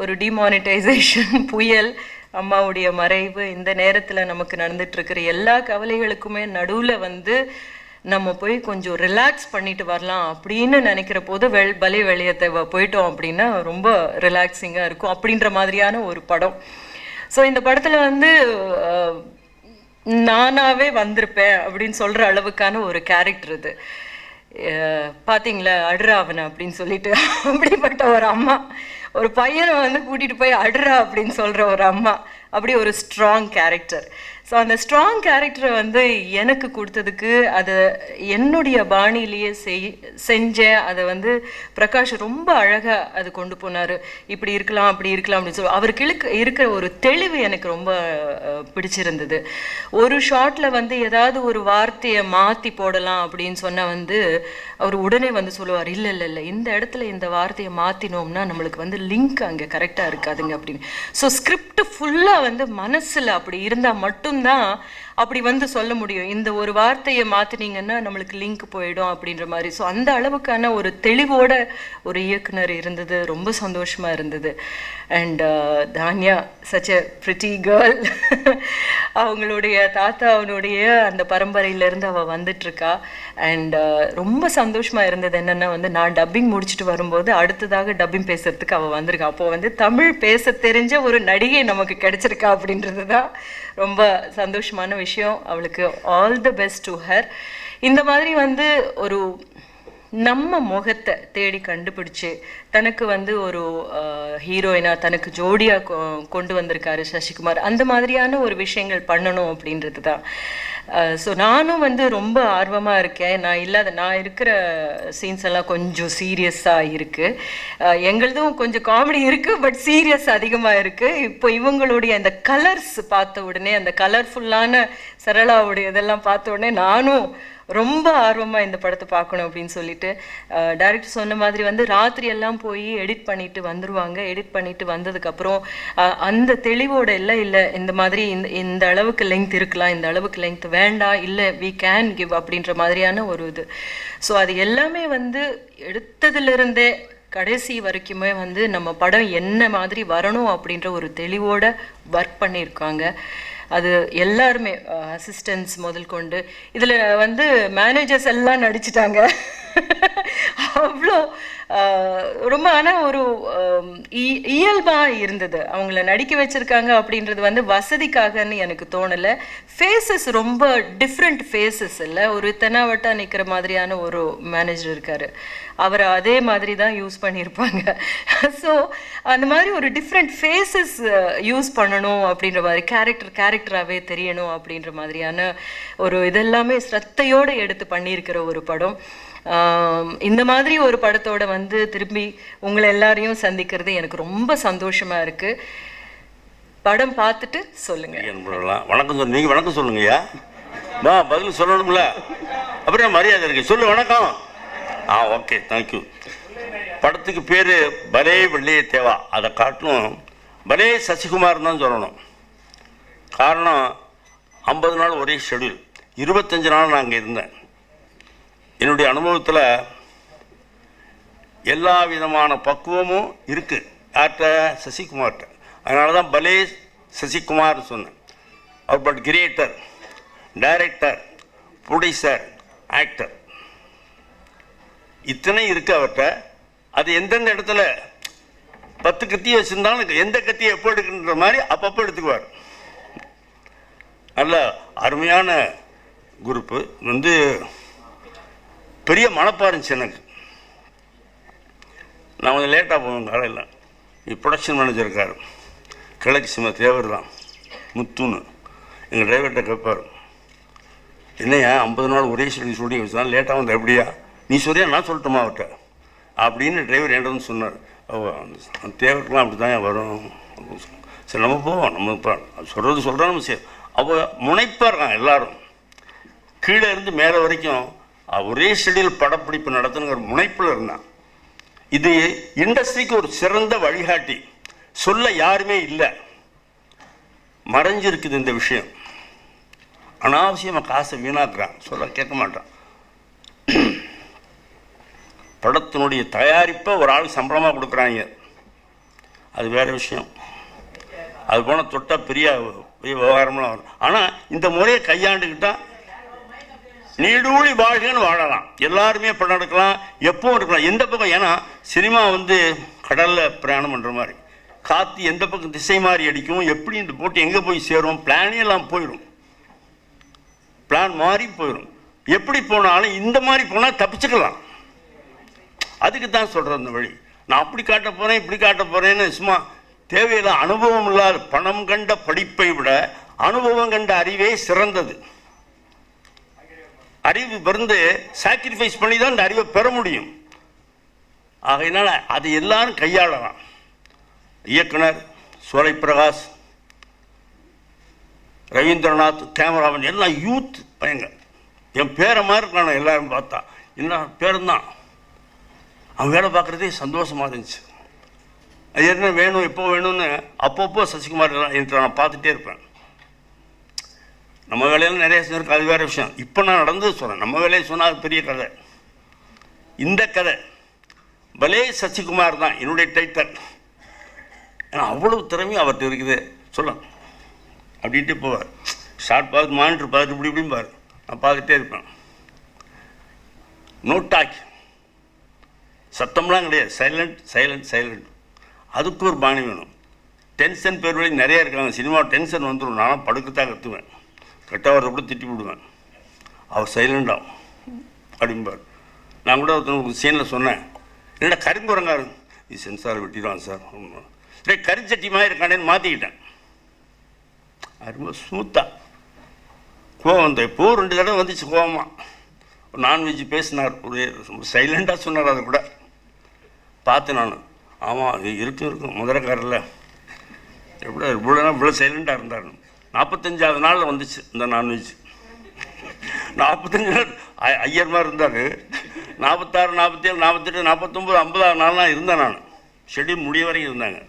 ஒரு டிமானிட்டைசேஷன் புயல், அம்மாவுடைய மறைவு, இந்த நேரத்தில் நமக்கு நடந்துகிட்ருக்கிற எல்லா கவலைகளுக்குமே நடுவில் வந்து நம்ம போய் கொஞ்சம் ரிலாக்ஸ் பண்ணிட்டு வரலாம் அப்படின்னு நினைக்கிற போது பலே தேவா போயிட்டோம் அப்படின்னா ரொம்ப ரிலாக்ஸிங்காக இருக்கும் அப்படின்ற மாதிரியான ஒரு படம். ஸோ இந்த படத்தில் வந்து நானாகவே வந்திருப்பேன் அப்படின்னு சொல்கிற அளவுக்கான ஒரு கேரக்டர் இது. பார்த்தீங்களா அடுறா அவனை அப்படின்னு சொல்லிட்டு, அப்படிப்பட்ட ஒரு அம்மா, ஒரு பையனை வந்து கூட்டிகிட்டு போய் அடுறா அப்படின்னு சொல்கிற ஒரு அம்மா, அப்படி ஒரு ஸ்ட்ராங் கேரக்டர். ஸோ அந்த ஸ்ட்ராங் கேரக்டரை வந்து எனக்கு கொடுத்ததுக்கு அதை என்னுடைய பாணியிலேயே செஞ்சேன். அதை வந்து பிரகாஷ் ரொம்ப அழகாக அது கொண்டு போனார். இப்படி இருக்கலாம் அப்படி இருக்கலாம் அப்படின்னு சொல்லி அவருக்கு இருக்கிற ஒரு தெளிவு எனக்கு ரொம்ப பிடிச்சிருந்தது. ஒரு ஷார்ட்டில் வந்து ஏதாவது ஒரு வார்த்தையை மாற்றி போடலாம் அப்படின்னு சொன்னால் வந்து அவர் உடனே வந்து சொல்லுவார், இல்லை இல்லை இல்லை இந்த இடத்துல இந்த வார்த்தையை மாற்றினோம்னா நம்மளுக்கு வந்து லிங்க் அங்கே கரெக்டாக இருக்காதுங்க அப்படின்னு. ஸோ ஸ்கிரிப்ட் ஃபுல்லாக வந்து மனசில் அப்படி இருந்தால் மட்டும்தான் அப்படி வந்து சொல்ல முடியும். இந்த ஒரு வார்த்தையை மாற்றினீங்கன்னா நம்மளுக்கு லிங்க் போயிடும் அப்படின்ற மாதிரி. ஸோ அந்த அளவுக்கான ஒரு தெளிவோட ஒரு இயக்குனர் இருந்தது, ரொம்ப சந்தோஷமாக இருந்தது. And Tanya such a pretty girl. அவங்களுடைய தாத்தாவுடைய அந்த பரம்பரையிலேருந்து அவள் வந்துட்டுருக்கா. அண்ட் ரொம்ப சந்தோஷமாக இருந்தது என்னென்னா வந்து நான் டப்பிங் முடிச்சுட்டு வரும்போது அடுத்ததாக டப்பிங் பேசுகிறதுக்கு அவள் வந்திருக்கா. அப்போது வந்து தமிழ் பேச தெரிஞ்ச ஒரு நடிகை நமக்கு கிடைச்சிருக்கா அப்படின்றது தான் ரொம்ப சந்தோஷமான விஷயம். விஷயம். அவளுக்கு all the best to her. இந்த மாதிரி வந்து ஒரு நம்ம முகத்தை தேடி கண்டுபிடிச்சு தனக்கு வந்து ஒரு ஹீரோயினா தனக்கு ஜோடியாக கொண்டு வந்திருக்காரு சசிகுமார். அந்த மாதிரியான ஒரு விஷயங்கள் பண்ணணும் அப்படின்றது தான். ஸோ நானும் வந்து ரொம்ப ஆர்வமாக இருக்கேன். நான் இருக்கிற சீன்ஸ் எல்லாம் கொஞ்சம் சீரியஸாக இருக்குது. எங்களதும் கொஞ்சம் காமெடி இருக்குது, பட் சீரியஸ் அதிகமாக இருக்குது. இப்போ இவங்களுடைய அந்த கலர்ஸ் பார்த்த உடனே, அந்த கலர்ஃபுல்லான சரளாவுடைய இதெல்லாம் பார்த்த உடனே நானும் ரொம்ப ஆர்வமாக இந்த படத்தை பார்க்கணும் அப்படின்னு சொல்லிட்டு, டைரக்டர் சொன்ன மாதிரி வந்து ராத்திரி எல்லாம் போய் எடிட் பண்ணிட்டு வந்துடுவாங்க. எடிட் பண்ணிட்டு வந்ததுக்கப்புறம் அந்த தெளிவோட இல்லை இந்த மாதிரி இந்த அளவுக்கு லெங்க் இருக்கலாம், இந்த அளவுக்கு லெங்க் வேண்டாம், இல்லை வி கேன் கிவ் அப்படின்ற மாதிரியான ஒரு இது. ஸோ அது எல்லாமே வந்து எடுத்ததுலேருந்தே கடைசி வரைக்குமே வந்து நம்ம படம் என்ன மாதிரி வரணும் அப்படின்ற ஒரு தெளிவோட ஒர்க் பண்ணியிருக்காங்க. அது எல்லாருமே அசிஸ்டன்ஸ் முதல் கொண்டு, இதில் வந்து மேனேஜர்ஸ் எல்லாம் நடிச்சிட்டாங்க. அவ்வளோ ரொம்ப ஆனால் ஒரு இயல்பாக இருந்தது. அவங்கள நடிக்க வச்சுருக்காங்க அப்படின்றது வந்து வசதிக்காகன்னு எனக்கு தோணலை. ஃபேஸஸ் ரொம்ப டிஃப்ரெண்ட் ஃபேஸஸ் இல்லை. ஒரு தெனாவட்டா நிற்கிற மாதிரியான ஒரு மேனேஜர் இருக்கார், அவரை அதே மாதிரி தான் யூஸ் பண்ணியிருப்பாங்க. ஸோ அந்த மாதிரி ஒரு டிஃப்ரெண்ட் ஃபேஸஸ் யூஸ் பண்ணணும் அப்படின்ற மாதிரி, கேரக்டராகவே தெரியணும் அப்படின்ற மாதிரியான ஒரு இதெல்லாமே ஸ்ரத்தையோடு எடுத்து பண்ணியிருக்கிற ஒரு படம். இந்த மாதிரி ஒரு படத்தோட வந்து திரும்பி உங்களை எல்லாரையும் சந்திக்கிறது எனக்கு ரொம்ப சந்தோஷமா இருக்கு. படம் பார்த்துட்டு சொல்லுங்க. வணக்கம் சொல்லு. நீங்க வணக்கம் சொல்லுங்கய்யா. பதில் சொல்லணும்ல, அப்புறம் மரியாதை இருக்கு. சொல்லு வணக்கம். Okay, thank you. படத்துக்கு பேர் பலே வெள்ளையே தேவா. அதை காட்டணும் பலே சசிகுமார் தான் சொல்லணும். காரணம் 50 நாள் ஒரே ஷெடியூல், 25 நாள் நான் அங்கே இருந்தேன். என்னுடைய அனுபவத்தில் எல்லா விதமான பக்குவமும் இருக்குது யார்கிட்ட, சசிகுமார்கிட்ட. அதனால தான் பலே சசிகுமார் சொன்னேன். அவர் but creator, director, producer, actor, இத்தனை இருக்குது அவர்கிட்ட. அது எந்தெந்த இடத்துல 10 கத்தியை வச்சுருந்தாலும் எந்த கத்தியை எப்போ எடுக்குன்ற மாதிரி அப்பப்போ எடுத்துக்குவார். நல்ல அருமையான குரூப்பு. வந்து பெரிய மனப்பாக இருந்துச்சு எனக்கு. நான் கொஞ்சம் லேட்டாக போவேன் காலையில். ப்ரொடக்ஷன் மேனேஜர் இருக்கார், கிழக்கு சிம்ம தேவர் தான், முத்துன்னு. எங்கள் டிரைவர்கிட்ட கேட்பார், என்னையா 50 நாள் ஒரே ஷூட்டிங் வச்சுதான் லேட்டாக வந்தேன், எப்படியா நீ சொல்லியா நான் சொல்லட்டுமா அவர்கிட்ட அப்படின்னு டிரைவர் என்கிட்ட சொன்னார். அந்த தேவருக்குலாம் அப்படி தான் வரும். சரி நம்ம போவோம், நம்ம இப்போ சொல்கிறது நம்ம சரி. அவள் முனைப்பாக இருக்காங்க எல்லாரும், கீழே இருந்து மேலே வரைக்கும் ஒரே ஷெடியூல் படப்பிடிப்பு நடத்துங்கிற முனைப்பில் இருந்தான். இது இண்டஸ்ட்ரிக்கு ஒரு சிறந்த வழிகாட்டி. சொல்ல யாருமே இல்லை, மறைஞ்சிருக்குது இந்த விஷயம். அனாவசியமாக காசை வீணாக்குறான், சொல்ல கேட்க மாட்டான். படத்தினுடைய தயாரிப்பை ஒரு ஆள் சம்பளமாக கொடுக்குறாங்க, அது வேறு விஷயம். அது போனால் தொட்டால் பெரிய விவகாரம்லாம் வரும். ஆனால் இந்த முறையை கையாண்டுக்கிட்டால் நீடூழி வாழ்கைன்னு வாழலாம். எல்லாருமே படம் எடுக்கலாம், எப்பவும் இருக்கலாம், எந்த பக்கம். ஏன்னா சினிமா வந்து கடலில் பிரயாணம் பண்ணுற மாதிரி, காற்று எந்த பக்கம் திசை மாறி அடிக்கும், எப்படி இந்த போட்டு எங்கே போய் சேரும், பிளானே எல்லாம் போயிடும், பிளான் மாறி போயிடும். எப்படி போனாலும் இந்த மாதிரி போனால் தப்பிச்சுக்கலாம். அதுக்கு தான் சொல்கிறேன் இந்த வழி. நான் அப்படி காட்ட போகிறேன் இப்படி காட்ட போகிறேன்னு சும்மா தேவையில்லை. அனுபவம் இல்லாத, பணம் கண்ட படிப்பை விட அனுபவம் கண்ட அறிவே சிறந்தது. அறிவு பிறந்து சாக்ரிஃபைஸ் பண்ணி தான் இந்த அறிவை பெற முடியும். ஆகையினால அது எல்லாரும் கையாளலாம். இயக்குனர் சோலை பிரகாஷ், ரவீந்திரநாத், கேமராமன் எல்லாம் யூத் பையங்க. என் பேரை மாதிரி இருக்கான எல்லாரும் பார்த்தா, என்ன பேருந்தான். அவன் வேலை பார்க்குறதே சந்தோஷமாக இருந்துச்சு. அது என்ன வேணும் எப்போ வேணும்னு அப்பப்போ சசிகுமார் என்று நான் பார்த்துட்டே இருப்பேன். நம்ம வேலையெல்லாம் நிறைய செஞ்சுருக்கோம், அது வேறு விஷயம். இப்போ நான் நடந்தது சொல்கிறேன். நம்ம வேலையை சொன்னால் அது பெரிய கதை. இந்த கதை பலே சசிகுமார் தான் என்னுடைய டைட்டில். ஏன்னா அவ்வளவு திறமையும் அவர்கிட்ட இருக்குது. சொல்ல அப்படின்ட்டு போவார். ஷார்ட் பார்த்து மானிட்டர் பார்த்து இப்படி இப்படின்னு பாரு, நான் பார்த்துட்டே இருப்பேன். நோ டாக், சத்தம்லாம் கிடையாது, சைலண்ட் சைலண்ட் சைலண்ட். அதுக்கு ஒரு பாணி வேணும். டென்ஷன் பேர் வழி நிறைய இருக்காங்க. சினிமா டென்ஷன் வந்துடும், நானும் படுக்கத்தான் கற்றுவேன். கெட்டவரை கூட திட்டி விடுவேன், அவர் சைலண்டாக அப்படிம்பார். நான் கூட ஒரு சீனில் சொன்னேன், என்னடா கருங்குரங்காரு, இது சென்சார் வெட்டிடுவான் சார், இல்லை கரிச்சட்டி மாதிரி இருக்கானேன்னு மாற்றிக்கிட்டேன். அது ரொம்ப ஸ்மூத்தாக கோவம் வந்து எப்போ 2 தடவை வந்துச்சு கோவமாக. ஒரு நான்வெஜ் பேசினார், ஒரு சைலண்டாக சொன்னார். அதை கூட பார்த்து நான், ஆமாம் இருக்கும் முதலக்காரில் இவ்வளோ சைலண்டாக இருந்தார். 45வது நாளில் வந்துச்சு இந்த நான்வெஜ். 45 நாள் ஐயர் மாதிரி இருந்தார். 46, 47, 48, 49, 50 நாள்லாம் இருந்தேன் நான். ஷெட்யூல் முடிய வரைக்கும் இருந்தாங்க.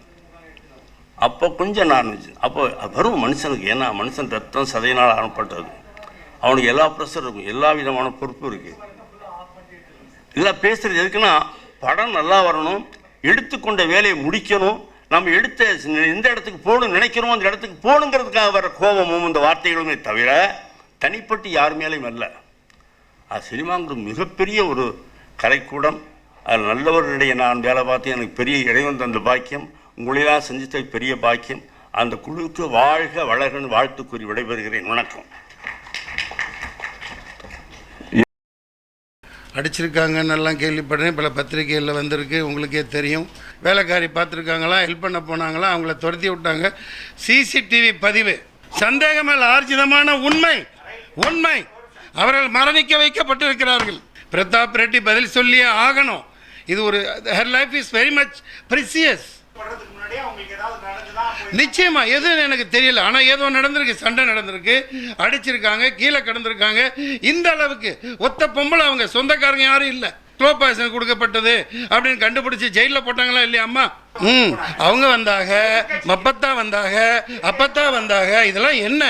அப்போ கொஞ்சம் நான்வெஜ் அப்போ வரும் மனுஷனுக்கு. ஏன்னா மனுஷன் ரத்தம் சதையினால் ஆனப்பட்டது. அவனுக்கு எல்லா ப்ரெஷரும் இருக்கும், எல்லா விதமான பொறுப்பும் இருக்குது. இல்லை பேசுகிறது எதுக்குன்னா, படம் நல்லா வரணும், எடுத்துக்கொண்ட வேலையை முடிக்கணும், நம்ம எடுத்த எந்த இடத்துக்கு போகணும்னு நினைக்கிறோம் அந்த இடத்துக்கு போகணுங்கிறதுக்காக வர கோபமும் இந்த வார்த்தைகளுமே தவிர தனிப்பட்டு யார் மேலேயும் அல்ல. அது சினிமாங்கிற மிகப்பெரிய ஒரு கலைக்கூடம். அது நல்லவர்களிடையே நான் வேலை பார்த்து எனக்கு பெரிய இறைவன் தந்த பாக்கியம், உங்களெல்லாம் செஞ்சுட்ட பெரிய பாக்கியம். அந்த குழுவுக்கு வாழ்க வளர்கன்னு வாழ்த்து கூறி விடைபெறுகிறேன். வணக்கம். அடிச்சிருக்காங்கன்னு எல்லாம் கேள்விப்படுறேன். பல பத்திரிகைகளில் வந்திருக்கு, உங்களுக்கே தெரியும். வேலைக்காரி பார்த்துருக்காங்களா, ஹெல்ப் பண்ண போனாங்களா, அவங்கள துரத்தி விட்டாங்க. சிசிடிவி பதிவு சந்தேகமல் ஆர்ஜிதமான உண்மை உண்மை அவர்கள் மரணிக்க வைக்கப்பட்டிருக்கிறார்கள். பிரதாப் ரெட்டி பதில் சொல்லியே ஆகணும். இது ஒரு her life is very much precious. நிச்சயமா எதுன்னு எனக்கு தெரியல, ஆனால் ஏதோ நடந்திருக்கு, சண்டை நடந்திருக்கு, அடிச்சிருக்காங்க, கீழே கிடந்திருக்காங்க. இந்த அளவுக்கு ஒத்த பொம்பளை, அவங்க சொந்தக்காரங்க யாரும் இல்லை. ஸ்லோ பாய்சன் கொடுக்கப்பட்டது அப்படின்னு கண்டுபிடிச்சி ஜெயிலில் போட்டாங்களா இல்லையா அம்மா? அவங்க வந்தாங்க, மப்பத்தா வந்தாங்க, அப்பத்தா வந்தாங்க. இதெல்லாம் என்ன?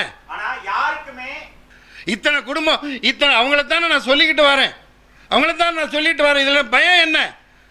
இத்தனை குடும்பம், இத்தனை அவங்கள தானே நான் சொல்லிக்கிட்டு வரேன், அவங்கள தான் நான் சொல்லிட்டு வரேன். இதில் பயம் என்ன?